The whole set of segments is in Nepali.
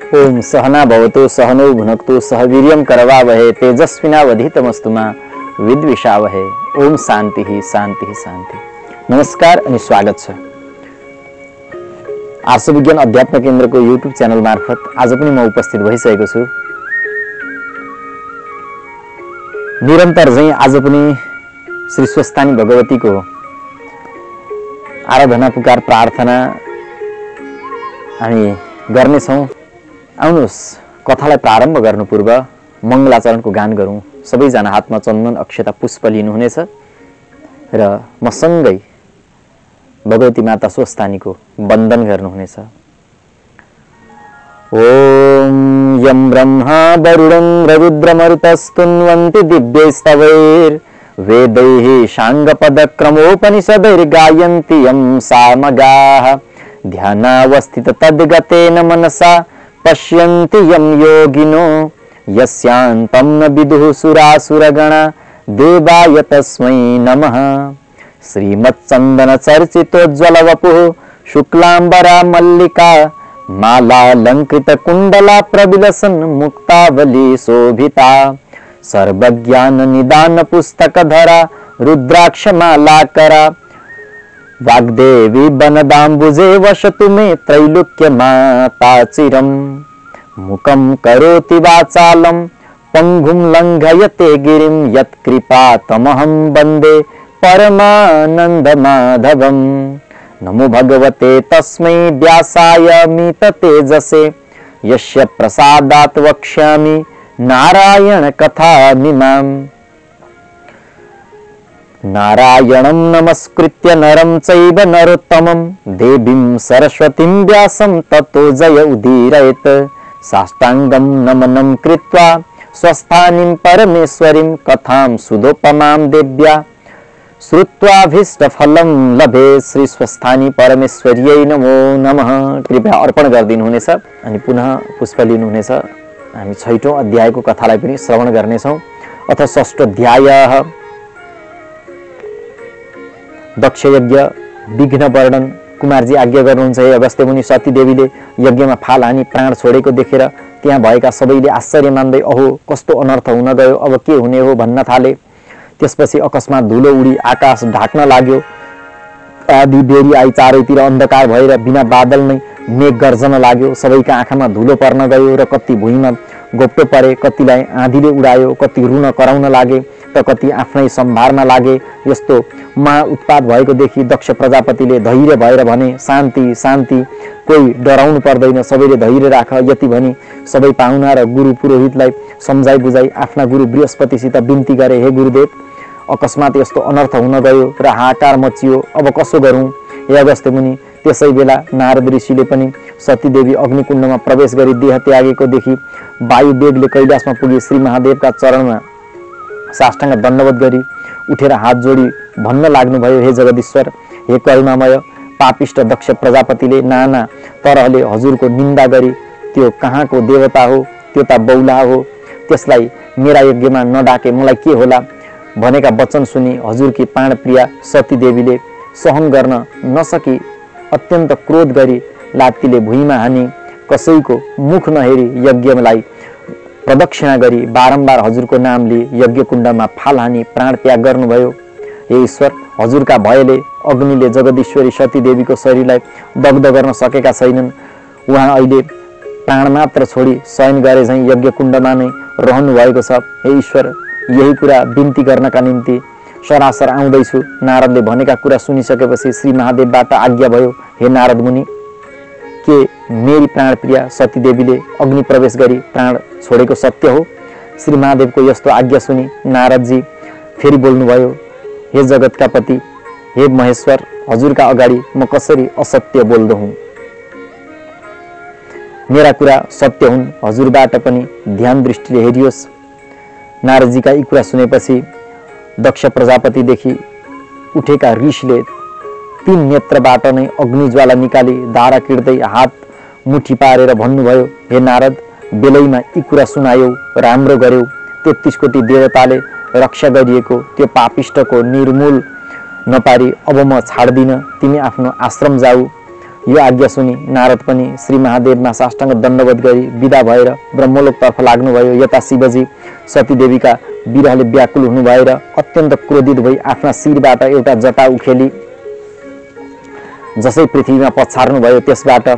ओम सहना भवतु सहनौ भुनक्तु सह वीर्यं करवावहे तेजस्विनावधीतमस्तु मा विद्विषावहे। ओम शान्ति शान्ति शान्ति। नमस्कार अनि स्वागत छ आर्ष विज्ञान अध्यात्म केन्द्रको युट्युब च्यानल मार्फत आज पनि म उपस्थित भइसकेको छु। निरन्तर चाहिँ आज पनि श्री स्वस्थानी भगवतीको आराधना पुकार प्रार्थना हामी गर्नेछौँ। आउनुहोस् कथालाई प्रारम्भ गर्नु पूर्व मङ्गलाचरणको गान गरौँ। सबैजना हातमा चन्दन अक्षता पुष्प लिनुहुनेछ र मसँगै भगवती माता स्वस्थानीको वन्दन गर्नुहुनेछ। ओम यं ब्रह्मा वरुणं रुद्रमरुतस्तुन्वन्ति दिव्यैस्तवैर् वेदैः साङ्गपदक्रमोपनिषदैर्गायन्ति यं सामगाः ध्यानावस्थित तद्गतेन मनसा पश्यन्ति यं योगिनो यस्यान्तं न विदुः सुरासुरगणा देवाय तस्मै नमः। श्रीमत्चन्दन चर्चितोज्ज्वलवपुः शुक्लाम्बरा मल्लिका मालालङ्कृत कुण्डला प्रविलसन् मुक्तावली शोभिता सर्वज्ञान निदान पुस्तकधरा रुद्राक्षमालाकरा वाग्देवी वनदाम्बुजे वसतु मे त्रैलोक्य माता चिरम् मुखं करोति वाचालं पंगुं लङ्घयते गिरिं यत्कृपा तमहं वन्दे परमानन्द माधवम्। नमो भगवते तस्मै व्यासाय मिततेजसे यस्य प्रसादात् वक्ष्यामि नारायण कथामिमाम्। नारायणं नमस्कृत्य नरं चैव नरोत्तमं देवीं सरस्वतीं व्यासं ततो जय उदीरयेत्। साष्टांगं नमनं कृत्वा स्वस्थानीं परमेश्वरीं कथां सुधोपमां देव्या श्रुत्वाभीष्टफलं लभे। श्री स्वस्थानी परमेश्वर्यै नमो नमः। कृपया अर्पण गरिदिनुहुनेछ अनि पुनः पुष्प लिनुहुनेछ। हामी 6औं अध्यायको कथालाई पनि श्रवण गर्नेछौँ। अथ 6औं अध्याय दक्ष यज्ञ विघ्न वर्णन। कुमारजी आज्ञा गर्नुहुन्छ हे अगस्त्य मुनि। सती देवीले यज्ञमा फाल हानी प्राण छोडेको देखेर त्यहाँ भएका सबैले आश्चर्य मान्दै अहो कस्तो अनर्थ हुन गयो, अब के हुने हो भन्न थाले। त्यसपछि अकस्मात धुलो उडी आकाश ढाक्न लाग्यो। आधी बेरी आई चारैतिर अन्धकार भएर बिना बादल नै मेघ गर्जन लाग्यो। सबैका आँखामा धुलो पर्न गयो र कति भुइँमा गोप्टो परे, कतिलाई आँधीले उडायो, कति रुन कराउन लागे त कति आफ्नै सम्भारमा लागे। यस्तो महा उत्पात भएको देखि दक्ष प्रजापतिले धैर्य भएर भने शान्ति शान्ति, कोही डराउनु पर्दैन, सबैले धैर्य राख। यति भनी सबै पाहुना र गुरु पुरोहितलाई सम्झाइ बुझाइ आफ्ना गुरु बृहस्पतिसित बिन्ती गरे, हे गुरुदेव अकस्मात यस्तो अनर्थ हुन गयो र हाहाकार मचियो, अब कसो गरौँ हे अगस्त्य मुनि। त्यसै बेला नारद ऋषिले पनि सती देवी अग्निकुण्डमा प्रवेश गरी देह त्यागेको देखि वायु वेगले कैलाशमा पुगी श्री महादेवका चरणमा साष्टाङ्ग दण्डवत गरी उठेर हात जोडी भन्न लाग्नुभयो, हे जगदीश्वर, हे करुणामय, पापिष्ट दक्ष प्रजापतिले नाना तरहले हजुरको निन्दा गरी त्यो कहाँको देवता हो, त्यो त बौला हो, त्यसलाई मेरा यज्ञमा नडाके मलाई के होला भनेका वचन सुनि हजुरकी प्राणप्रिया सती देवीले सहन गर्न नसकी अत्यन्त क्रोध गरी लात्तीले भुइँमा हानी कसैको मुख नहेरी यज्ञलाई प्रदक्षिणा गरी बारम्बार हजुरको नाम लिई यज्ञकुण्डमा फाल हानी प्राण त्याग गर्नुभयो। हे ईश्वर, हजुरका भयले अग्निले जगदीश्वरी सती देवीको शरीरलाई दग्ध गर्न सकेका छैनन्। उहाँ अहिले प्राण मात्र छोडी शयन गरे झैँ यज्ञकुण्डमा नै रहनु भएको छ। हे ईश्वर, यही कुरा बिन्ती गर्नका निम्ति सरासर आउँदैछु। नारदले भनेका कुरा सुनिसकेपछि श्री महादेवबाट आज्ञा भयो, हे नारद मुनि, के मेरी प्राणप्रिया सती देवीले अग्नि प्रवेश गरी प्राण छोडेको सत्य हो? श्री महादेवको यस्तो आज्ञा सुनि नारदजी फेरि बोल्नुभयो, हे जगतका पति, हे महेश्वर, हजुरका अगाडि म कसरी असत्य बोल्दो हुँ? मेरा कुरा सत्य हुन्, हजुरबाट पनि ध्यान दृष्टिले हेरियोस्। नारदजीका यी कुरा सुनेपछि दक्ष प्रजापतिदेखि उठेका ऋषिले 3 नेत्रबाट नै अग्निज्वाला निकाली धारा किर्दै हात मुठी पारेर भन्नुभयो, हे नारद, बेलैमा यी कुरा सुनायौ, राम्रो गर्यौ। 33 कोटी देवताले रक्षा गरिएको त्यो पापिष्टको निर्मूल नपारी अब म छाड्दिन, तिमी आफ्नो आश्रम जाऊ यो आज्ञा सुनि नारद पनि श्री महादेवमा साष्टाङ्ग दण्डवत गरी विदा भएर ब्रह्मलोकतर्फ लाग्नुभयो। यता शिवजी सतीदेवीका विरहले व्याकुल हुनु भएर अत्यन्त क्रोधित भई आफ्ना शिरबाट एउटा जटा उखेली जसै पृथ्वीमा पछार्नु भयो। त्यसबाट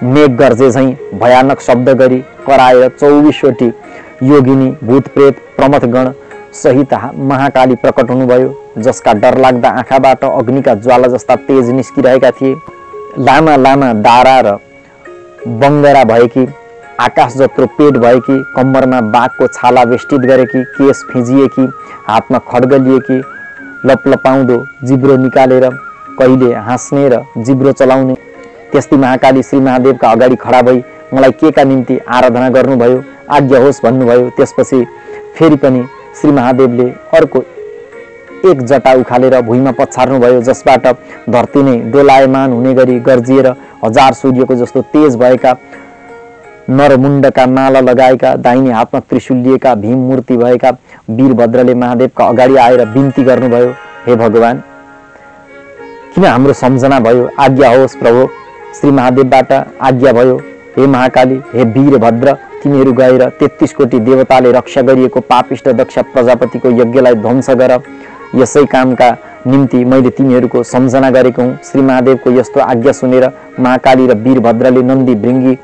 मेघ गर्जे झैं भयानक शब्द गरी कराएर 24वटी योगिनी भूतप्रेत प्रमथगण सहित महाकाली प्रकट हुनुभयो, जसका डरलाग्दा आँखाबाट अग्निका ज्वाला जस्ता तेज निस्किरहेका थिए। लामा लामा दारा र बङ्गरा भएकी, आकाश जत्रो पेट भएकी, कम्मरमा बाघको छाला वेष्टित गरेकी, केश फिजिएकी, हातमा खड्ग लिएकी, लपलपाउँदो जिब्रो निकालेर कहिले हाँस्ने र जिब्रो चलाउने त्यस्ती महाकाली श्री महादेवका अगाडि खडा भई मलाई के का निम्ति आराधना गर्नुभयो, आज्ञा होस् भन्नुभयो। त्यसपछि फेरि पनि श्री महादेवले अर्को एक जटा उखालेर भुइँमा पछार्नु भयो, जसबाट धरती नै डोलायमान हुने गरी गर्जिएर 1000 सूर्यको जस्तो तेज भएका नरमुण्डका माला लगाएका, दाहिने हातमा त्रिशूल लिएका भीम मूर्ति भएका वीरभद्रले महादेवका अगाडि आएर बिन्ती गर्नुभयो, हे भगवान, किन हाम्रो सम्झना भयो, आज्ञा होस् प्रभु। श्री महादेवबाट आज्ञा भयो, हे महाकाली, हे वीरभद्र, तिमीहरू गएर 33 कोटी देवताले रक्षा गरिएको पापिष्ट दक्ष प्रजापतिको यज्ञलाई ध्वंस गर। यसै कामका निम्ति मैले तिमीहरूको सम्झना गरेको हुँ। श्री महादेवको यस्तो आज्ञा सुनेर महाकाली र वीरभद्रले नन्दी भृङ्गी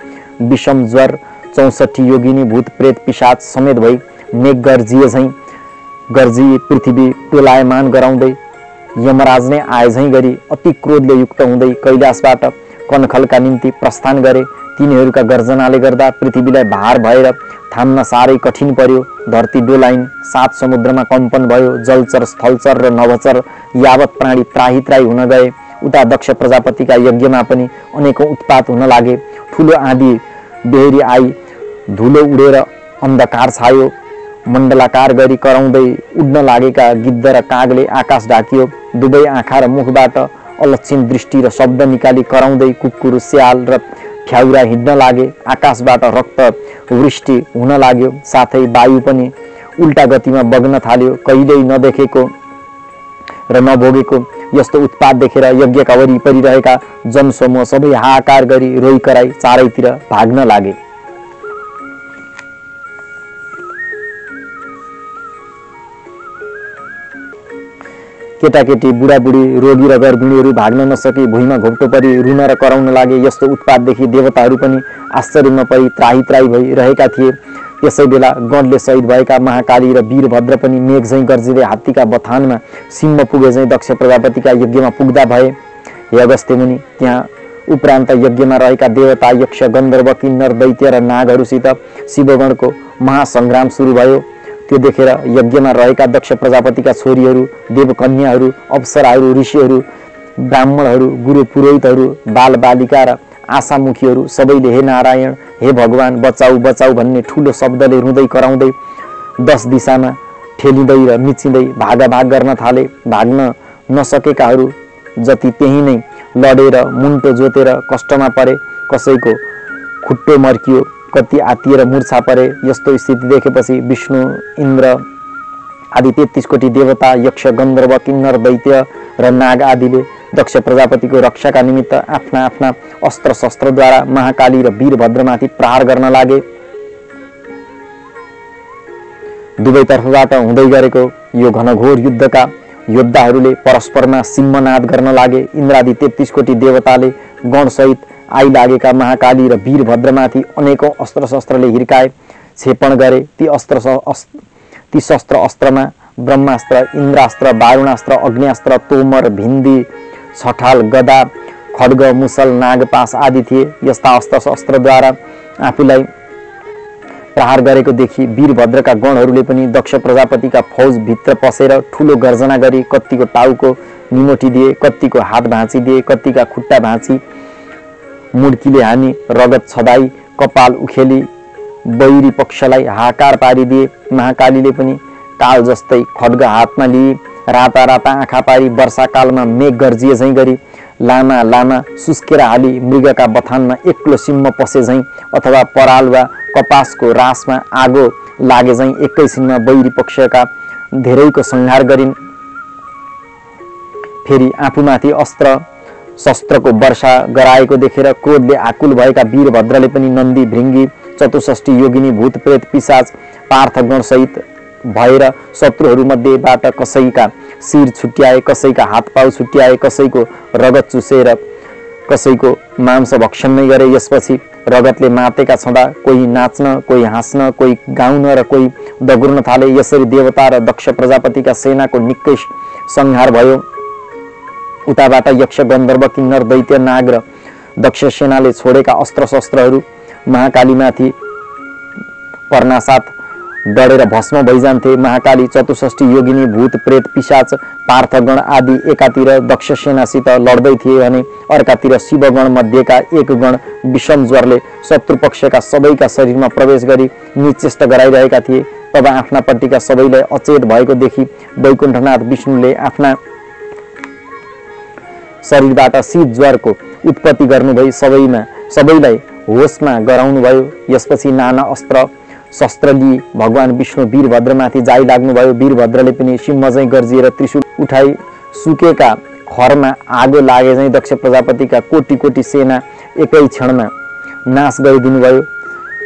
विषम ज्वर 64 योगिनी भूत प्रेत पिशाच समेत भई मेघ गर्जिए झैं गर्जिए पृथ्वी टोलायमान गराउँदै यमराज नै आए झैं गरी अति क्रोधले युक्त हुँदै कैलाशबाट कनखलका निम्ति प्रस्थान गरे। तिनीहरूका गर्जनाले गर्दा पृथ्वीलाई भार भएर थाम्न साह्रै कठिन पर्यो। धरती डोलाइन, 7 समुद्रमा कम्पन भयो, जलचर स्थलचर र नभचर यावत प्राणी त्राही त्राही हुन गए। उता दक्ष प्रजापतिका यज्ञमा पनि अनेकौं उत्पात हुन लागे। ठुलो आँधी बेहरी आई, धुलो उडेर अन्धकार छायो। मण्डलाकार गरी कराउँदै उड्न लागेका गिद्ध र कागले आकाश ढाकियो। दुवै आँखा र मुखबाट अलक्षिण दृष्टि र शब्द निकाली कराउँदै कुकुर, स्याल र फ्याउरा हिँड्न लागे। आकाशबाट रक्त वृष्टि हुन लाग्यो, साथै वायु पनि उल्टा गतिमा बग्न थाल्यो। कहिल्यै नदेखेको र नभोगेको यस्तो उत्पात देखेर यज्ञका वरिपरि रहेका जनसमूह सबै हाहाकार गरी रोइ कराई चारैतिर भाग्न लागे। केटाकेटी, बुढाबुढी, रोगी र गर्भिणीहरू भाग्न नसकी भुइँमा घोप्टो परी रुन र कराउन लागे। यस्तो उत्पातदेखि देवताहरू पनि आश्चर्यमा परी त्राही त्राही भई रहेका थिए। त्यसै बेला गणले शहीद भएका महाकाली र वीरभद्र पनि मेघ झैं गर्जिँदै हात्तीका बथानमा सिंह पुगे झैं दक्ष प्रजापतिका यज्ञमा पुग्दा भए। हे अगस्त्य मुनि, त्यहाँ उपरान्त यज्ञमा रहेका देवता, यक्ष, गन्धर्व, किन्नर, दैत्य र नागहरूसित शिवगणको महासंग्राम सुरु भयो। त्यो देखेर यज्ञमा रहेका दक्ष प्रजापतिका छोरीहरू, देवकन्याहरू, अप्सराहरू, ऋषिहरू, ब्राह्मणहरू, गुरु पुरोहितहरू, बाल बालिका र आशामुखीहरू सबैले हे नारायण, हे भगवान, बचाऊ बचाऊ भन्ने ठुलो शब्दले रुँदै कराउँदै 10 दिशामा ठेलिँदै र मिचिँदै भागाभाग गर्न थाले। भाग्न नसकेकाहरू जति त्यही नै लडेर मुन्टो जोतेर कष्टमा परे। कसैको खुट्टो मर्कियो, कति आतिएर मूर्छा परे। यस्तो स्थिति देखेपछि विष्णु, इन्द्र आदि 33 कोटी देवता, यक्ष, गन्धर्व, किन्नर, दैत्य र नाग आदिले दक्ष प्रजापतिको रक्षाका निमित्त आफ्ना आफ्ना अस्त्र शस्त्रद्वारा महाकाली र वीरभद्रमाथि प्रहार गर्न लागे। दुवैतर्फबाट हुँदै गरेको यो घनघोर युद्धका योद्धाहरूले परस्परमा सिंहनाद गर्न लागे। इन्द्रादि 33 कोटी देवताले गणसहित आइलागेका महाकाली र वीरभद्रमाथि अनेकौं अस्त्र शस्त्रले हिर्काए, क्षेपण गरे। ती शस्त्र अस्त्रमा ब्रह्मास्त्र, इन्द्रास्त्र, वारुणास्त्र, अग्न्यास्त्र, तोमर, भिन्दी, छठाल, गदा, खड्ग, मुसल, नागपास आदि थिए। यस्ता अस्त्र शस्त्रद्वारा आफूलाई प्रहार गरेको देखि वीरभद्रका गणहरूले पनि दक्ष प्रजापतिका फौज भित्र पसेर ठुलो गर्जना गरी कत्तिको टाउको निमोटी दिए, कत्तिको हात भाँची दिए, कत्तिका खुट्टा भाँची मुड्कीले हानी रगत छदाई कपाल उखेली बैरी पक्षलाई हाहाकार पारिदिए। महाकालीले पनि काल जस्तै खड्ग हातमा लिए, राता राता आँखा पारी वर्षाकालमा मेघ गर्जिए झैं गरी लामा लामा सुस्केर हाली मृगका बथानमा एक्लो सिंह पसे झैं अथवा पराल वा कपासको रासमा आगो लागे झैं एकैछिनमा बैरी पक्षका धेरैको संहार गरिन्। फेरि आफूमाथि अस्त्र शस्त्रको वर्षा गराएको देखेर क्रोधले आकुल भएका वीरभद्रले पनि नन्दी भृङ्गी 64 योगिनी भूत प्रेत पिशाच पार्थगण सहित भएर शत्रुहरूमध्येबाट कसैका शिर छुट्याए, कसैका हातपाउ छुट्याए, कसैको रगत चुसेर कसैको मांस भक्षण नै गरे। यसपछि रगतले मातेका छँदा कोही नाच्न, कोही हाँस्न, कोही गाउन र कोही दगुर्न थाले। यसरी देवता र दक्ष प्रजापतिका सेनाको निकै संहार भयो। उताबाट यक्ष गन्धर्व किन्नर दैत्य नाग र दक्ष सेनाले छोडेका अस्त्र शस्त्रहरू महाकालीमाथि पर्नासाथ डढेर भस्म भइजान्थे। महाकाली 64 योगिनी भूत प्रेत पिशाच पार्थगण आदि एकातिर दक्ष सेनासित लड्दै थिए भने अर्कातिर शिवगण मध्येका एक गण विषम ज्वरले शत्रुपक्षका सबैका शरीरमा प्रवेश गरी निचेष्ट गराइरहेका थिए। तब आफ्नापट्टिका सबैलाई अचेत भएको देखि वैकुण्ठनाथ विष्णुले आफ्ना शरीरबाट शीत ज्वरको उत्पत्ति गर्नुभई सबैलाई होसमा गराउनुभयो। यसपछि नाना अस्त्र शस्त्र लिए भगवान विष्णु वीरभद्रमाथि जाइ लाग्नुभयो। वीरभद्रले पनि सिंह चाहिँ गर्जिएर त्रिशूल उठाई सुकेका खरमा आगो लागे चाहिँ दक्ष प्रजापतिका कोटी कोटी सेना एकै क्षणमा नाश गरिदिनुभयो।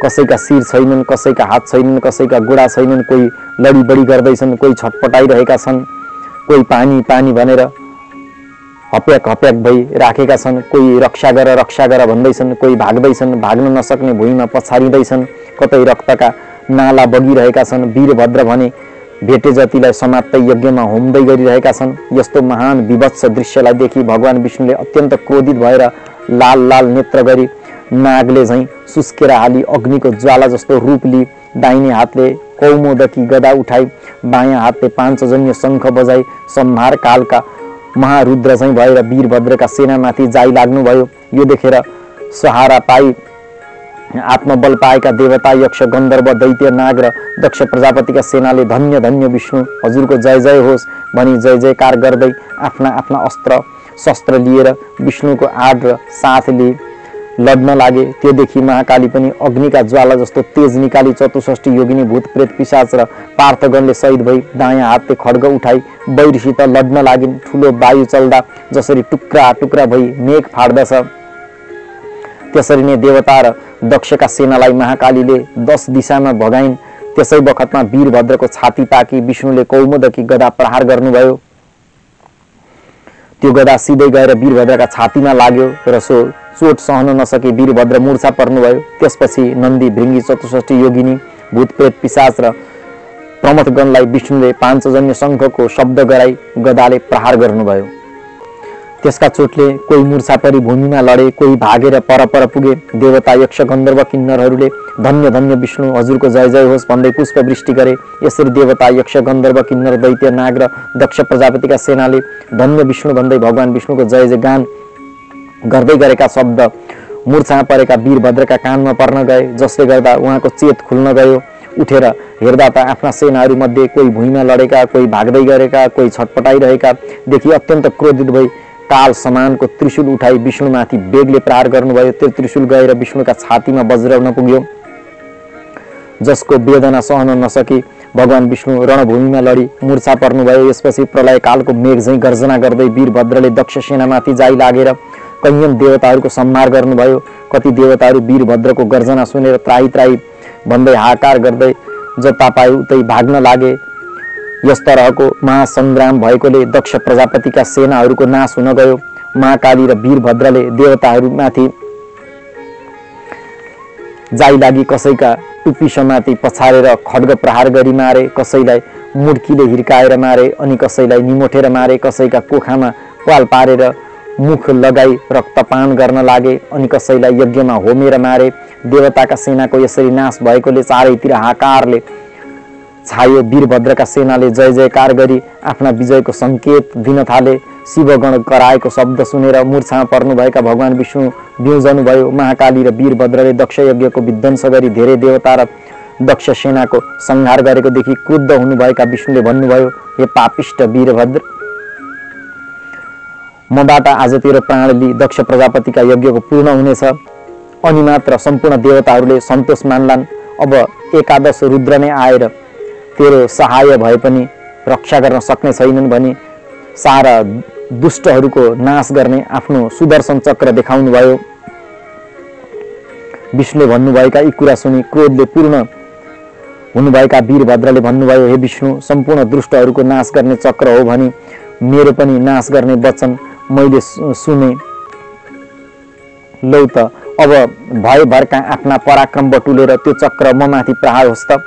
कसैका शिर छैनन्, कसैका हात छैनन्, कसैका गोडा छैनन्, कोही लडीबडी गर्दैछन्, कोही छटपटाइरहेका छन्, कोही पानी पानी भनेर हप्याक हप्याक भई राखेका छन्, कोही रक्षा गर भन्दैछन्, कोही भाग्दैछन्, भाग्न नसक्ने भुइँमा पछारिँदैछन्, कतै रक्तका नाला बगिरहेका छन्। वीरभद्र भने भेटे जतिलाई समात्दै यज्ञमा होम्दै गरिरहेका छन्। यस्तो महान विभत्स दृश्यलाई देखि भगवान विष्णुले अत्यन्त क्रोधित भएर लाल लाल नेत्र गरी नागले झैं सुस्केर हाली अग्निको ज्वाला जस्तो रूप लिई दाहिने हातले कौमोदकी गदा उठाई बायाँ हातले पाञ्चजन्य शङ्ख बजाई संहार कालका महारुद्र चाहिँ भएर वीरभद्रका सेनामाथि जाइ लाग्नुभयो। यो देखेर सहारा पाई आत्मबल पाएका देवता यक्ष गन्धर्व दैत्य नाग र दक्ष प्रजापतिका सेनाले धन्य धन्य विष्णु हजुरको जय जय होस् भनी जय जयकार गर्दै आफ्ना आफ्ना अस्त्र शस्त्र लिएर विष्णुको आड र साथ लिए लड्न लागे। त्यो देखि महाकाली पनि अग्निका ज्वाला जस्तो तेज निकाली 64 योगिनी भूत प्रेत पिशाच र पार्थगणले शहीद भई दायाँ हातले खड्ग उठाई वैरसित लड्न लागिन्। ठुलो वायु चल्दा जसरी टुक्रा टुक्रा भई मेघ फाड्दछ त्यसरी नै देवता र दक्षका सेनालाई महाकालीले 10 दिशामा भगाइन्। त्यसै बखतमा वीरभद्रको छाती पाकी विष्णुले कौमुदकी गदा प्रहार गर्नुभयो। त्यो गदा सिधै गएर वीरभद्रका छातीमा लाग्यो र सो चोट सहन नसके वीरभद्र मूर्छा पर्नुभयो। त्यसपछि नन्दी भृङ्गी 64 योगिनी भूत प्रेत पिशाच र प्रमथगणलाई विष्णुले पाञ्चजन्य शङ्खको शब्द गराई गदाले प्रहार गर्नुभयो। त्यसका चोटले कोही मूर्छा परी भूमिमा लडे, कोही भागेर परपर पुगे। देवता यक्ष गन्धर्व किन्नरहरूले धन्य धन्य विष्णु हजुरको जय जय होस् भन्दै पुष्पवृष्टि गरे। यसरी देवता यक्ष गन्धर्व किन्नर दैत्य नाग र दक्ष प्रजापतिका सेनाले धन्य विष्णु भन्दै भगवान विष्णुको जय जय गान गर्दै गरेका शब्द मूर्छामा परेका वीरभद्रका कानमा पर्न गए, जसले गर्दा उहाँको चेत खुल्न गयो। उठेर हेर्दा त आफ्ना सेनाहरू मध्ये कोही भुइँमा लडेका, कोही भाग्दै गरेका, कोही छटपटाइरहेका देखि अत्यन्त क्रोधित भई काल समानको त्रिशूल उठाई विष्णुमाथि बेगले प्रहार गर्नुभयो। त्यो त्रिशूल गएर विष्णुका छातीमा वज्रन पुग्यो, जसको वेदना सहन नसकी भगवान विष्णु रणभूमिमा लडी मूर्छा पर्नुभयो। यसपछि प्रलय कालको मेघ झैं गर्जना गर्दै वीरभद्रले दक्ष सेनामाथि जाइ लागेर कैयन देवताहरूको संहार गर्नुभयो। कति देवताहरू वीरभद्रको गर्जना सुनेर त्राही त्राही भन्दै हाहाकार गर्दै जता पाए उतै भाग्न लागे। यस तरहको महासंग्राम भएकोले दक्ष प्रजापतिका सेनाहरूको नाश हुन गयो। महाकाली र वीरभद्रले देवताहरूमाथि जाइ लागि कसैका टुप्पी समाती पछारेर खड्ग प्रहार गरी मारे, कसैलाई मुड्कीले हिर्काएर मारे, अनि कसैलाई निमोठेर मारे, कसैका कोखामा पाल पारेर मुख लगाई रक्तपान गर्न लागे, अनि कसैलाई यज्ञमा होमेर मारे। देवताका सेनाको यसरी नाश भएकोले चारैतिर हाहाकारले छायो। वीरभद्रका सेनाले जय जयकार गरी आफ्ना विजयको संकेत दिन थाले। शिवगण कराएको शब्द सुनेर मूर्छामा पर्नुभएका भगवान विष्णु बिउजनुभयो। महाकाली र वीरभद्रले दक्ष यज्ञको विध्वंस गरी धेरै देवता र दक्ष सेनाको संहार गरेको देखि क्रुद्ध हुनुभएका विष्णुले भन्नुभयो, हे पापिष्ट वीरभद्र, मबाट आज तेरो प्राण लिई दक्ष प्रजापतिका यज्ञको पूर्ण हुनेछ। अनि मात्र सम्पूर्ण देवताहरूले सन्तोष मान्लान्। अब एकादश रुद्र नै आएर तेरो सहाय भए पनि रक्षा गर्न सक्ने छैनन् भनी सारा दुष्टहरूको नाश गर्ने आफ्नो सुदर्शन चक्र देखाउनुभयो। विष्णुले भन्नुभएका यी कुरा सुनि क्रोधले पूर्ण हुनुभएका वीरभद्रले भन्नुभयो, हे विष्णु, सम्पूर्ण दुष्टहरूको नाश गर्ने चक्र हो भने मेरो पनि नाश गर्ने वचन मैले सुने। लौ त अब भयभरका आफ्ना पराक्रम बटुलेर त्यो चक्र म माथि प्रहार होस् त,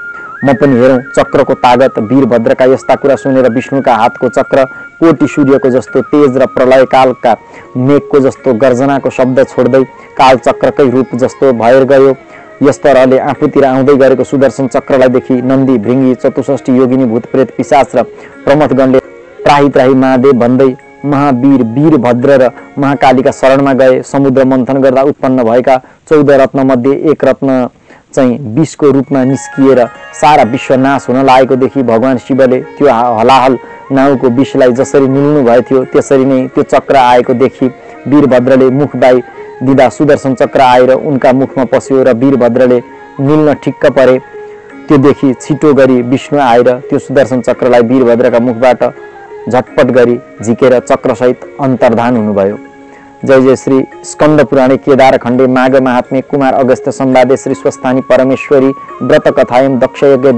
म पनि हेरौँ चक्रको तागत। वीरभद्रका यस्ता कुरा सुनेर विष्णुका हातको चक्र कोटि सूर्यको जस्तो तेज र प्रलय कालका मेघको जस्तो गर्जनाको शब्द छोड्दै कालचक्रकै रूप जस्तो भएर गयो। यस तरहले आफूतिर आउँदै गरेको सुदर्शन चक्रलाई देखि नन्दी, भृङ्गी, चतुष्ठी योगिनी, भूतप्रेत, पिशाच र प्रमथगणले त्राही त्राही महादेव भन्दै महावीर वीरभद्र र महाकालीका शरणमा गए। समुद्र मन्थन गर्दा उत्पन्न भएका 14 रत्न मध्ये एक रत्न चाहिँ विषको रूपमा निस्किएर सारा विश्व नाश हुन लागेको देखि भगवान शिवले त्यो हलाहल नाउको विषलाई जसरी निल्नु भयो थियो त्यसरी नै त्यो चक्र आएको देखि वीरभद्रले मुख बाई दिँदा सुदर्शन चक्र आएर उनका मुखमा पस्यो र वीरभद्रले निल्न ठिक्क परे। त्यो देखि छिटो गरी विष्णु आएर त्यो सुदर्शन चक्रलाई वीरभद्रका मुखबाट झटपट गरी झिकेर चक्रसहित अन्तर्धान हुनुभयो। जय जय श्री स्कंद पुराणे केदार खण्डे माघ महात्म्ये कुमार अगस्त्य संवादे श्री स्वस्थानी परमेश्वरी व्रत कथायं दक्षयज्ञ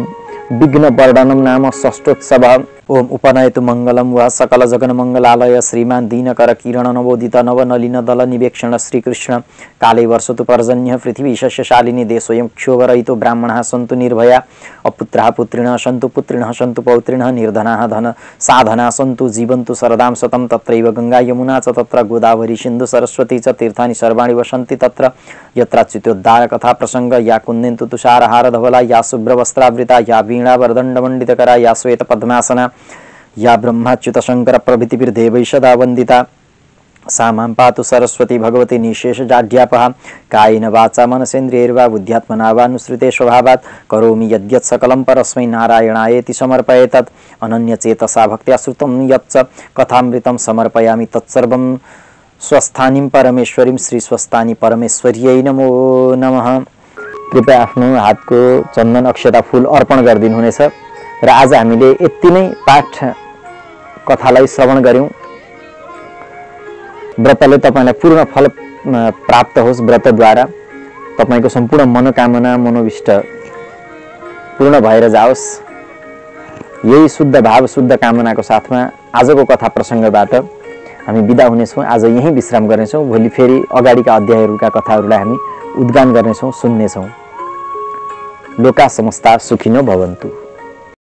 विघ्न वर्धनम नाम षष्ठोत्सव। ओम उपनयतु मंगलम व सकल जगन मंगलालय श्रीमान दीनकर किरण नवोदित नवनलिन दल निवेक्षण श्रीकृष्ण काले वर्षतु पर्जन्य पृथ्वी शस्यशालिनी देशोऽयं क्षोभरहितो ब्राह्मणाः सन्तु निर्भया अपुत्राः पुत्रिणः सन्तु पुत्रिणः सन्तु पौत्रिणः निर्धनाः धन साधनाः सन्तु जीवन्तु शरदां शतं तत्रैव गंगा यमुना च तत्र गोदावरी सिन्धु सरस्वती च तीर्थानि सर्वाणि वसन्ति तत्र यत्राच्युतोद्धार कथा प्रसंग या कुन्देन्तु तुषारहार धवला या शुभ्रवस्त्रावृता या वीणा वरदण्डमण्डितकरा या श्वेत पद्मासना या ब्रह्माच्युत शंकर प्रभृतिभिर्देवैः सदा वन्दिता सा मां पातु सरस्वती भगवती निशेषजाड्यापहा कायेन वाचा मनसेन्द्रियैर्वा बुद्ध्यात्मना वा नुसृते स्वभावात् करोमि यद्यत् सकलं परस्मै नारायणायेति समर्पयेतत् अनन्यचेतसा भक्त्या श्रुतं यच्च कथामृतं समर्पयामि तत्सर्वं स्वस्थानीं परमेश्वरीं श्री स्वस्थानी परमेश्वर्यै नमो नमः। कृपया आफ्नो हातको चन्दन अक्षता फूल अर्पण गरिदिनु हुनेछ र आज हामीले यति नै पाठ कथालाई श्रवण गर्यौं। व्रतले तपाईलाई पूर्ण फल प्राप्त होस्। व्रतद्वारा तपाईको सम्पूर्ण मनोकामना मनोविष्ट पूर्ण भएर जाओस्। यही शुद्ध भाव शुद्ध कामनाको साथमा आजको कथा प्रसंगबाट हामी बिदा हुनेछौँ। आज यही विश्राम गर्नेछौँ। भोलि फेरि अगाडिका अध्यायहरूका कथाहरूलाई हामी उद्गान गर्नेछौँ, सुन्नेछौँ। लोका समस्ता सुखिनो भवन्तु।